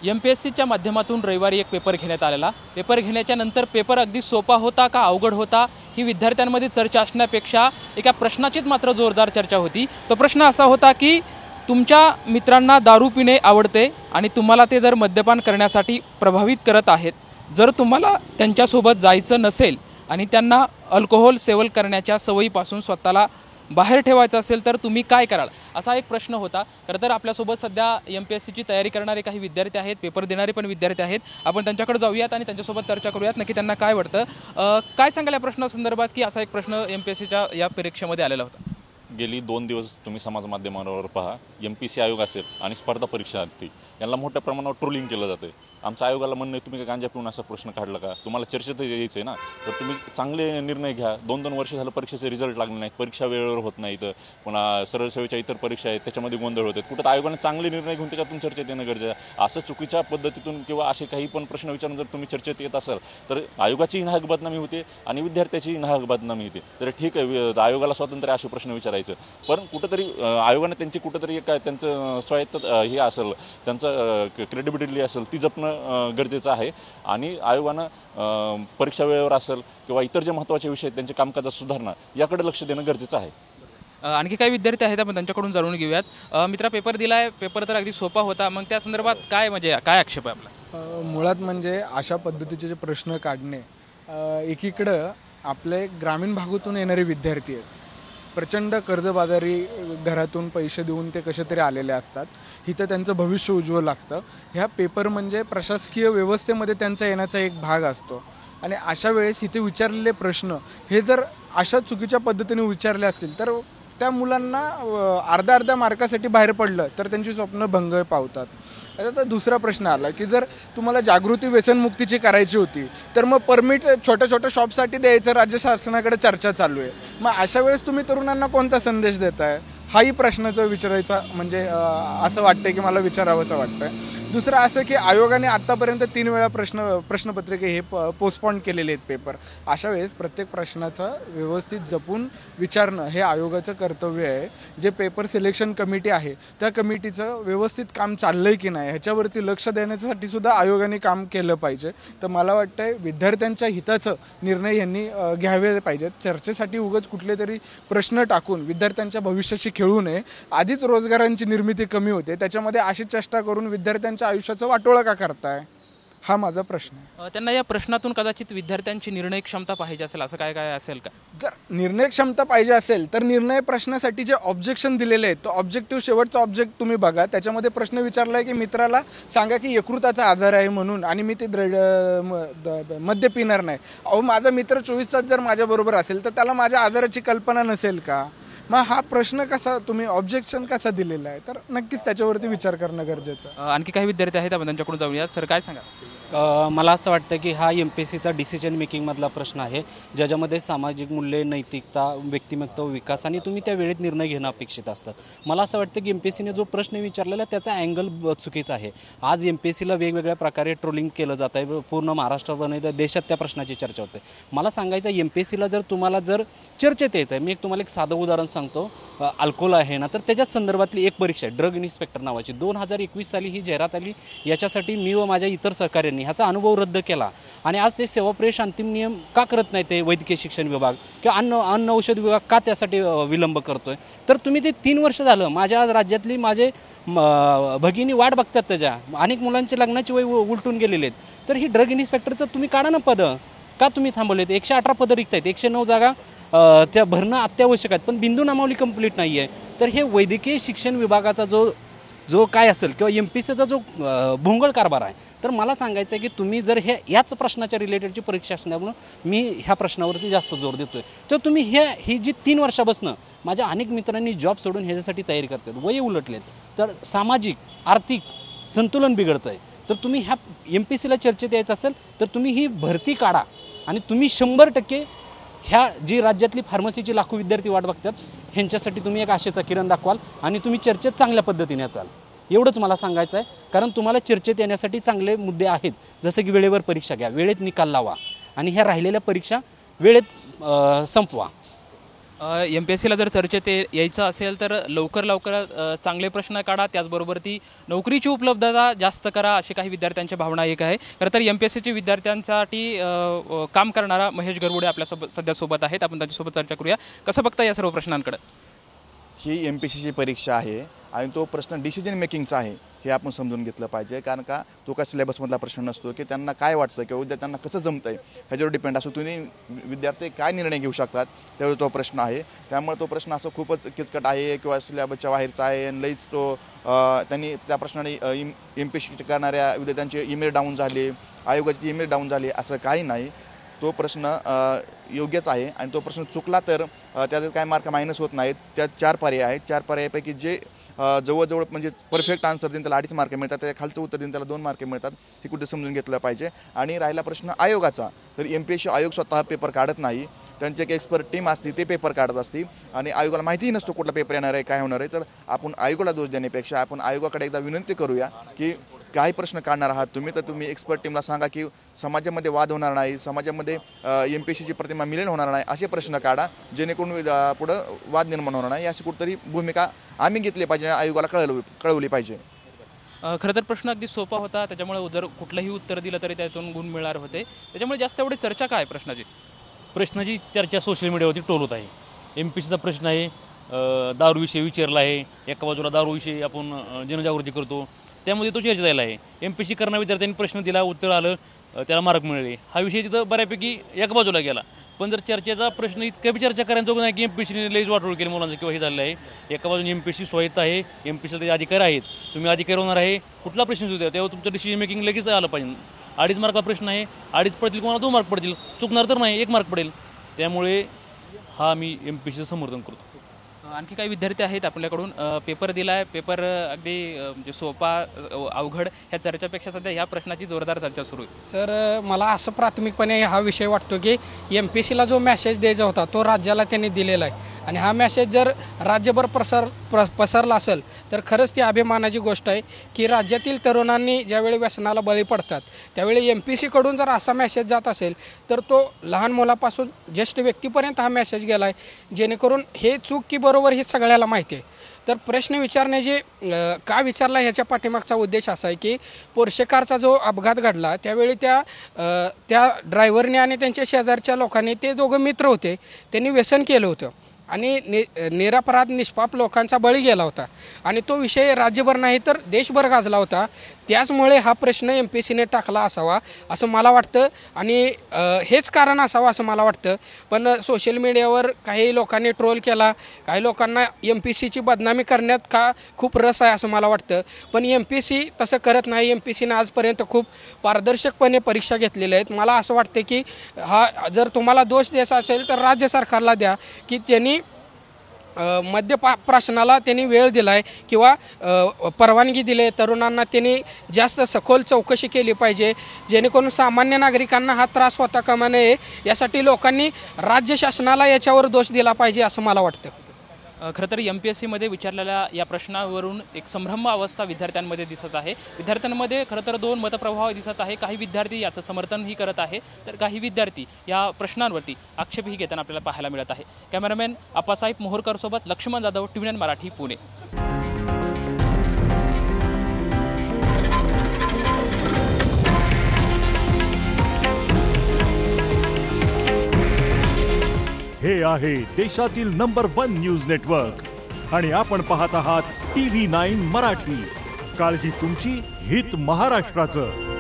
MPSCच्या माध्यमातून रविवारी एक पेपर घेण्यात आलेला. पेपर घेण्याच्या नंतर पेपर अगदी सोपा होता का अवघड होता ही विद्यार्थ्यांमध्ये चर्चा असण्यापेक्षा एका प्रश्नाचीच मात्र जोरदार चर्चा होती. तो प्रश्न असा होता की तुमच्या मित्रांना दारू पिणे आवडते आणि तुम्हाला ते जर मद्यपान करण्यासाठी प्रभावित करत आहेत, जर तुम्हाला त्यांच्यासोबत जायचं नसेल आणि त्यांना अल्कोहोल सेवन करण्याच्या सवयीपासून स्वतःला बाहेर ठेवायचं असेल तर तुम्ही काय कराल, असा एक प्रश्न होता. खरं तर आपल्यासोबत सध्या MPSCची तयारी करणारे काही विद्यार्थी आहेत, पेपर देणारे पण विद्यार्थी आहेत. आपण त्यांच्याकडे जाऊयात आणि त्यांच्यासोबत चर्चा करूयात नक्की त्यांना काय वाटतं. काय सांगाल या प्रश्नासंदर्भात की असा एक प्रश्न MPSCच्या या परीक्षेमध्ये आलेला होता? गेली 2 दिवस तुम्ही समाज माध्यमांवर पहा, MPSC आयोग असेल आणि स्पर्धा परीक्षार्थी यांना मोठ्या प्रमाणावर ट्रोलिंग केलं जाते. आमच्या आयोगाला म्हणणं आहे, तुम्ही काय गांजा पिऊन असा प्रश्न काढला का? तुम्हाला चर्चेत यायचं आहे ना, तर तुम्ही चांगले निर्णय घ्या. 2-2 वर्ष झालं परीक्षेचे रिझल्ट लागले नाहीत, परीक्षा वेळेवर होत नाही, तर पुन्हा सरळ सेवेच्या इतर परीक्षा आहेत त्याच्यामध्ये गोंधळ होते. कुठं आयोगाने चांगले निर्णय घेऊन त्याच्यातून चर्चेत येणं गरजेचं आहे. असं चुकीच्या पद्धतीतून किंवा असे काही पण प्रश्न विचारून जर तुम्ही चर्चेत येत असाल तर आयोगाचीही नाहक बदनामी होते आणि विद्यार्थ्याचीही नाहक बदनामी होते. तर ठीक आहे, आयोगाला स्वातंत्र्य असे प्रश्न विचारायचं, पण कुठंतरी आयोगाने त्यांची कुठंतरी एक त्यांचं स्वायत्त हे असेल, त्यांचं क्रेडिबिलिटी असेल ती जपणं गरजेचं आहे. आणि आयोगानं परीक्षा वेळेवर असेल किंवा इतर जे महत्त्वाचे विषय आहेत त्यांचे कामकाजात सुधारणा याकडे लक्ष देणं गरजेचं आहे. आणखी काही विद्यार्थी आहेत, आपण त्यांच्याकडून जाणून घेऊयात. मित्रा, पेपर दिलाय, पेपर तर अगदी सोपा होता, मग त्या संदर्भात काय काय आक्षेप आहे आपला? मुळात म्हणजे अशा पद्धतीचे जे प्रश्न काढणे, एकीकडं आपले ग्रामीण भागातून येणारे विद्यार्थी आहेत, प्रचंड कर्जबाजारी घरातून पैसे देऊन ते कसे तरी आलेले असतात, इथं त्यांचं भविष्य उज्ज्वल असतं. ह्या पेपर म्हणजे प्रशासकीय व्यवस्थेमध्ये त्यांचा येण्याचा एक भाग असतो. आणि अशा वेळेस इथे विचारलेले प्रश्न हे जर अशा चुकीच्या पद्धतीने विचारले असतील तर त्या मुलांना अर्ध्या मार्कासाठी बाहेर पडलं तर त्यांची स्वप्न भंग पावतात. आता दुसरा प्रश्न आला की जर तुम्हाला जागृती व्यसनमुक्तीची करायची होती तर मग परमिट छोट्या शॉपसाठी द्यायचं राज्य शासनाकडे चर्चा चालू आहे. मग अशा वेळेस तुम्ही तरुणांना कोणता संदेश देताय, हाही प्रश्नाचं विचारायचा म्हणजे असं वाटतंय की मला विचारावंसं वाटतंय. दुसरं असं की आयोगाने आत्तापर्यंत 3 वेळा प्रश्नपत्रिके हे पोस्टपोन केलेले आहेत पेपर. अशा वेळेस प्रत्येक प्रश्नाचं व्यवस्थित जपून विचारणं हे आयोगाचं कर्तव्य आहे. जे पेपर सिलेक्शन कमिटी आहे त्या कमिटीचं व्यवस्थित काम चाललंय की नाही ह्याच्यावरती लक्ष देण्यासाठी सुद्धा आयोगाने काम केलं पाहिजे. तर मला वाटतंय विद्यार्थ्यांच्या हिताचं निर्णय यांनी घ्यावे पाहिजेत. चर्चेसाठी उगाच कुठले तरी प्रश्न टाकून विद्यार्थ्यांच्या भविष्याशी खेळू नये. आधीच रोजगारांची निर्मिती कमी होते, त्याच्यामध्ये अशी चेष्टा करून विद्यार्थ्यांच्या आयुष्याचं वाटोळं का करताय, हा माझा प्रश्न आहे. त्यांना या प्रश्नातून कदाचित विद्यार्थ्यांची निर्णय क्षमता पाहिजे असेल, असं काय असेल का? जर निर्णय क्षमता पाहिजे असेल तर निर्णय प्रश्नासाठी जे ऑब्जेक्शन दिलेले आहेत तो ऑब्जेक्टिव्ह शेवटचा ऑब्जेक्ट तुम्ही बघा. त्याच्यामध्ये प्रश्न विचारला आहे की मित्राला सांगा की यकृताचा आजार आहे म्हणून आणि मी ते मद्य पिणार नाही. अहो, माझा मित्र 24 तास जर माझ्याबरोबर असेल तर त्याला माझ्या आजाराची कल्पना नसेल का? मग हा प्रश्न कसा तुम्ही ऑब्जेक्शन कसा दिलेला आहे, तर नक्कीच त्याच्यावरती विचार करणं गरजेचं. आणखी काही विद्यार्थी आहेत, आपण त्यांच्याकडून जाऊया. सर, काय सांगा? मला असं वाटतं की हा MPSCचा डिसिजन मेकिंगमधला प्रश्न आहे, ज्याच्यामध्ये सामाजिक मूल्ये, नैतिकता, व्यक्तिमत्व विकास आणि तुम्ही त्या वेळेत निर्णय घेणं अपेक्षित असतं. मला असं वाटतं की MPSCने जो प्रश्न विचारलेला त्याचा अँगल चुकीचा आहे. आज MPSCला वेगवेगळ्या प्रकारे ट्रोलिंग केलं जात आहे, पूर्ण महाराष्ट्रामध्ये देशात त्या प्रश्नाची चर्चा होते. मला सांगायचं MPSCला जर तुम्हाला चर्चेत यायचं आहे, मी तुम्हाला एक साधं उदाहरण सांगतो. अल्कोहोल आहे ना, तर त्याच्याच संदर्भातली एक परीक्षा आहे ड्रग इन्स्पेक्टर नावाची. 2021 साली ही जाहिरात आली. याच्यासाठी मी व माझ्या इतर सहकाऱ्यांनी ह्याचा अनुभव रद्द केला आणि आज ते सेवाप्रवेश अंतिम नियम का करत नाही, ते वैद्यकीय शिक्षण विभाग किंवा अन्न औषध विभाग का त्यासाठी विलंब करतोय? तर तुम्ही ते 3 वर्ष झालं माझ्या राज्यातली माझे भगिनी वाट बघतात, त्याच्या अनेक मुलांचे लग्नाची वय उलटून गेलेले आहेत. तर ही ड्रग इन्स्पेक्टरचं तुम्ही काढा ना पदं, का तुम्ही थांबवलेत? 118 पदं रिक्त आहेत, 109 जागा त्या भरणं अत्यावश्यक आहेत, पण बिंदू नामावली कंप्लीट नाही आहे. तर हे वैद्यकीय शिक्षण विभागाचा जो काय असेल किंवा MPSCचा जो भोंगळ कारभार आहे, तर मला सांगायचं आहे की तुम्ही जर याच प्रश्नाच्या रिलेटेडची परीक्षा असल्यामुळं मी ह्या प्रश्नावरती जास्त जोर देतो आहे. तर तुम्ही ही जी 3 वर्षापासून माझ्या अनेक मित्रांनी जॉब सोडून ह्याच्यासाठी तयारी करतात, वय उलटलेत, तर सामाजिक आर्थिक संतुलन बिघडतं आहे. तर तुम्ही ह्या MPSCला चर्चेत यायचं असेल तर तुम्ही ही भरती काढा आणि तुम्ही 100% ह्या जी राज्यातली फार्मसीची लाखो विद्यार्थी वाट बघतात ह्यांच्यासाठी तुम्ही एक आशेचा किरण दाखवाल आणि तुम्ही चर्चेत चांगल्या पद्धतीने याचाल, एवढंच मला सांगायचं आहे. कारण तुम्हाला चर्चेत येण्यासाठी चांगले मुद्दे आहेत, जसं की वेळेवर परीक्षा घ्या, वेळेत निकाल लावा आणि ह्या राहिलेल्या परीक्षा वेळेत संपवा. MPSCला जर चर्चेत यायचं असेल तर लवकर चांगले प्रश्न काढा, त्याचबरोबर ती नोकरीची उपलब्धता जास्त करा, अशी काही विद्यार्थ्यांची भावना एक आहे. खरं तर MPSCची विद्यार्थ्यांसाठी काम करणारा महेश गरवुडे आपल्यासोबत सध्या सोबत आहेत. आपण त्यांच्यासोबत चर्चा करूया. कसं बघता या सर्व प्रश्नांकडे? ही MPSCची परीक्षा आहे आणि तो प्रश्न डिसिजन मेकिंगचा आहे हे आपण समजून घेतलं पाहिजे. कारण का तो काय सिलेबसमधला प्रश्न नसतो की त्यांना काय वाटतं किंवा विद्यार्थ्यांना कसं जमतं आहे ह्याच्यावर डिपेंड असतो. तुम्ही विद्यार्थी काय निर्णय घेऊ शकतात त्यावर तो प्रश्न आहे. त्यामुळे तो प्रश्न असं खूपच किचकट आहे किंवा सिलेबसच्या बाहेरचा आहे आणि लईच तो त्यांनी त्या प्रश्नाने MPSC करणाऱ्या विद्यार्थ्यांचे ईमेल डाऊन झाले, आयोगाची ईमेल डाऊन झाली असं काही नाही. तो प्रश्न योग्यच आहे आणि तो प्रश्न चुकला तर त्याचे काय मार्क मायनस होत नाहीत. त्यात 4 पर्याय आहेत. 4 पर्यायापैकी जे जवळजवळ म्हणजे परफेक्ट आन्सर देईन त्याला 2.5 मार्क मिळतात, त्याच्या खालचं उत्तर देईन त्याला 2 मार्क मिळतात. हे कुठे समजून घेतलं पाहिजे. आणि राहिला प्रश्न आयोगाचा, तर MPSC आयोग स्वतः पेपर काढत नाही. त्यांची एक एक्सपर्ट टीम असते, ते पेपर काढत असते आणि आयोगाला माहितीही नसतो कुठला पेपर येणार आहे, काय होणार आहे. तर आपण आयोगाला दोष देण्यापेक्षा आपण आयोगाकडे एकदा विनंती करूया की काही प्रश्न काढणार आहात तुम्ही तर तुम्ही एक्सपर्ट टीमला सांगा की समाजामध्ये वाद होणार नाही, समाजामध्ये MPSCची प्रतिमा मिलन होणार नाही असे प्रश्न काढा, जेणेकरून पुढं वाद निर्माण होणार नाही. अशी कुठेतरी भूमिका आम्ही घेतली पाहिजे, आयोगाला कळवली पाहिजे. खरं तर प्रश्न अगदी सोपा होता, त्याच्यामुळे जर कुठलंही उत्तर दिलं तरी त्यातून गुण मिळणार होते. त्याच्यामुळे जास्त एवढी चर्चा काय प्रश्नाची चर्चा सोशल मीडियावरती टोल होत आहे. MPSCचा प्रश्न आहे, दारूविषयी विचारला आहे. एका बाजूला दारूविषयी आपण जनजागृती करतो, त्यामध्ये तो चर्चा झाला आहे. MPSC करणाऱ्या विद्यार्थ्यांनी प्रश्न दिला, उत्तर आलं, त्याला मार्क मिळाले. हा विषय तिथं बऱ्यापैकी एका बाजूला गेला. पण जर चर्चेचा प्रश्न इतकं बी चर्चा करायचं नाही की MPSCने लईच वाटोळ केली मुलांचं किंवा हे झालं आहे. एका बाजूने MPSC स्वायत्त आहे, MPSCला त्याचे अधिकारी आहेत. तुम्ही अधिकारी होणार आहे, कुठला प्रश्न सुद्धा तेव्हा तुमचं डिसिजन मेकिंग लगेच आलं पाहिजे. 2.5 मार्कला प्रश्न आहे, 2.5 पडतील, कोणाला 2 मार्क पडतील, चुकणार तर नाही, 1 मार्क पडेल. त्यामुळे हा मी MPSCचं समर्थन करतो. आणखी काही विद्यार्थी आहेत आपल्याकडून. पेपर दिला आहे, पेपर अगदी म्हणजे सोपा अवघड ह्या चर्चेपेक्षा सध्या ह्या प्रश्नाची जोरदार चर्चा सुरू आहे. सर, मला असं प्राथमिकपणे हा विषय वाटतो की MPSCला जो मेसेज द्यायचा होता तो राज्याला त्यांनी दिलेला आहे आणि हा मेसेज जर राज्यभर पसरला असेल तर खरंच ती अभिमानाची गोष्ट आहे की राज्यातील तरुणांनी ज्यावेळी व्यसनाला बळी पडतात त्यावेळी MPSCकडून जर असा मेसेज जात असेल तर तो लहान मुलापासून ज्येष्ठ व्यक्तीपर्यंत हा मेसेज गेला आहे, जेणेकरून हे चूक की बरोबर हे सगळ्याला माहिती आहे. तर प्रश्न विचारण्याचे का विचारला ह्याच्या पाठीमागचा उद्देश असा आहे की पोर्शे कारचा जो अपघात घडला त्यावेळी त्या ड्रायव्हरने आणि त्यांच्या शेजारच्या लोकांनी, ते दोघं मित्र होते, त्यांनी व्यसन केलं होतं आणि निरपराध निष्पाप लोकांचा बळी गेला होता आणि तो विषय राज्यभर नाही तर देशभर गाजला होता. त्याचमुळे हा प्रश्न MPSCने टाकला असावा असं मला वाटतं आणि हेच कारण असावं असं मला वाटतं. पण सोशल मीडियावर काही लोकांनी ट्रोल केला, काही लोकांना MPSCची बदनामी करण्यात का खूप रस आहे असं मला वाटतं. पण MPSC तसं करत नाही. MPSCने आजपर्यंत खूप पारदर्शकपणे परीक्षा घेतलेल्या आहेत. मला असं वाटतं की हा जर तुम्हाला दोष द्यायचा असेल तर राज्य सरकारला द्या की त्यांनी मद्यप्राशनाला त्यांनी वेळ दिला आहे किंवा परवानगी दिली आहे. तरुणांना त्यांनी जास्त सखोल चौकशी केली पाहिजे, जेणेकरून सामान्य नागरिकांना हा त्रास होता कामा नये. यासाठी लोकांनी राज्य शासनाला याच्यावर दोष दिला पाहिजे असं मला वाटतं. खरं तर MPSCमध्ये विचारलेल्या या प्रश्नावरून एक संभ्रम अवस्था विद्यार्थ्यांमध्ये दिसत आहे. विद्यार्थ्यांमध्ये खरं तर 2 मतप्रवाह दिसत आहे. काही विद्यार्थी याचं समर्थनही करत आहे तर काही विद्यार्थी या प्रश्नांवरती आक्षेपही घेताना आपल्याला पाहायला मिळत आहे. कॅमेरामॅन आप्पासाहेब मोहोरकरसोबत लक्ष्मण जाधव, TVN मराठी, पुणे. हे आहे देशातील नंबर 1 न्यूज नेटवर्क आणि आपण पाहत आहात TV9 मराठी. काळजी तुमची, हित महाराष्ट्राचं.